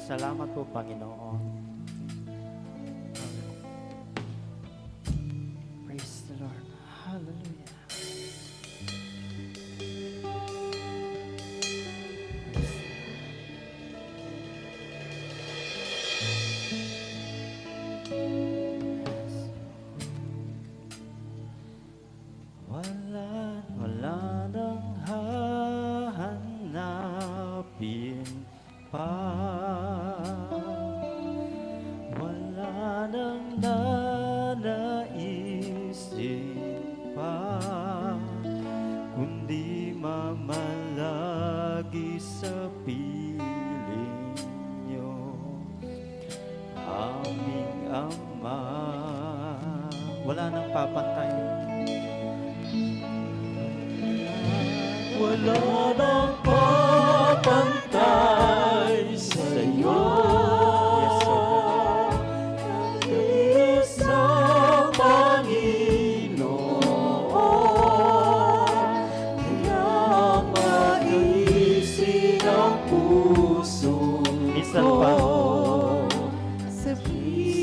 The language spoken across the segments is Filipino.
Salamat po, Panginoon. Praise the Lord. Hallelujah. Wala nang hahanapin pa. Wala nang nanaisin pa, kundi mamalagi sa piling nyo, aming Ama. Wala nang papantay. Wala nang papantay sa'yo. Yes, oh God. Isang Panginoon, kaya mag-isin ang puso ko.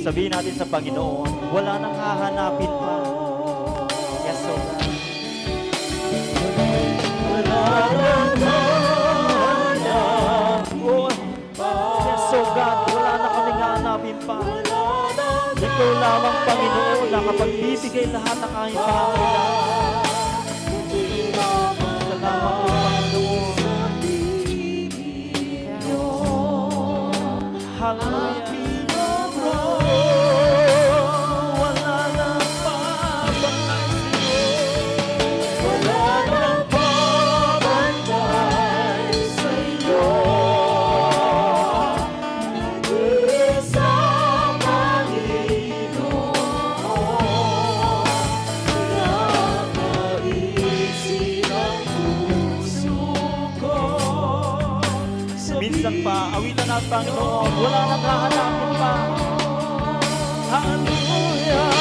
Sabihin natin sa Panginoon, wala nang hahanapin pa. Yes, oh God. So God, wala na kaming hahanapin pa. Ikaw lamang, Panginoon, na kapagbibigay lahat ng aming pangangailangan. Salamat po, Panginoon. Hallelujah. Wala nang papantay sa'yo. Wala nang papantay sa'yo. Isang Panginoon, nakaisin ang puso ko. Minsan pa, awitan natin, Panginoon, wala nang hahanapin pa. Hallelujah.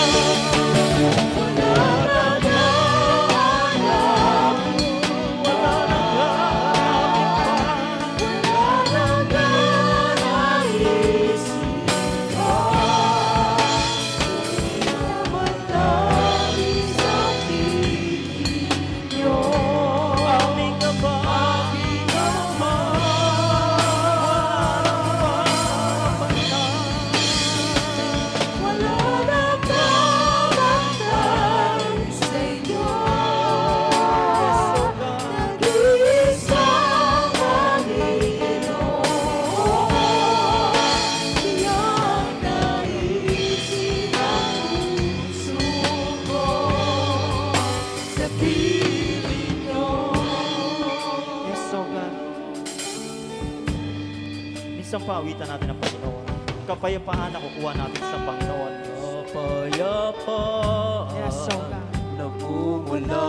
Isang paawitan natin ang Panginoon. Kapayapaan na kukuha natin sa Panginoon. Kapayapaan. Yes, so God. Nagmumula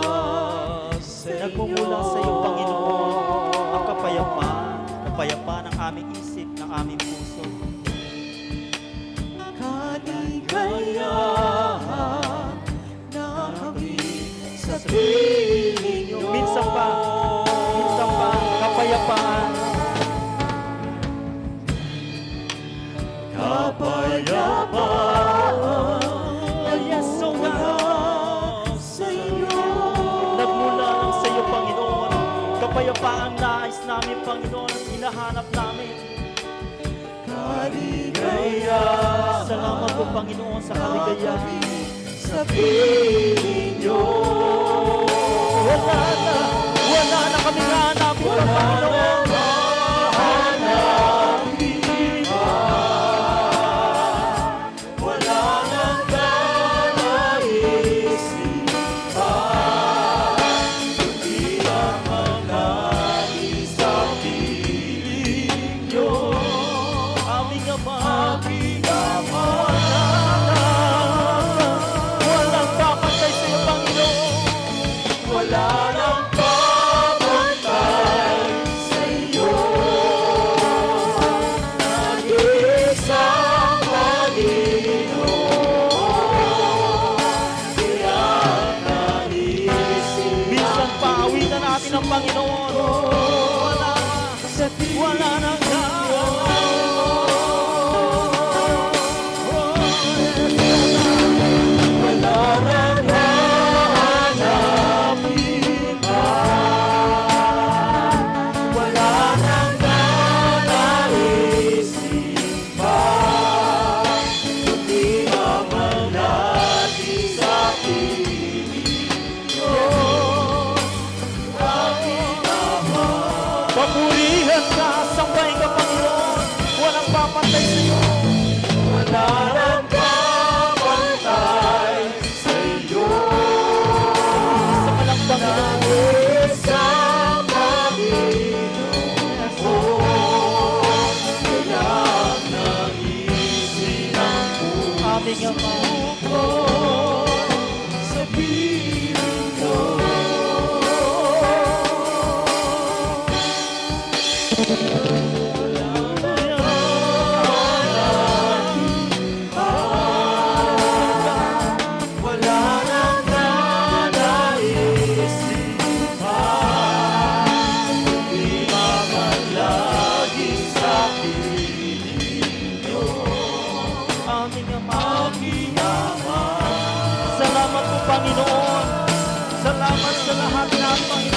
sa iyo, Panginoon. Ang kapayapaan. Kapayapaan ng aming isip, ng aming puso. Kaligayahan na kami sa piling nyo. Minsan pa, kapayapaan. Kapayapaan, yes, so God, sa iyo. Nagmula lang sa iyo, Panginoon. Kapayapaan nais namin, Panginoon, at hinahanap namin. Kaligayahan. Salamat po, Panginoon, sa kaligayahan. Sa piling nyo. Wala na kami hahanapin, Panginoon. Wala nang papantay salamat sa lahat na, Panginoon.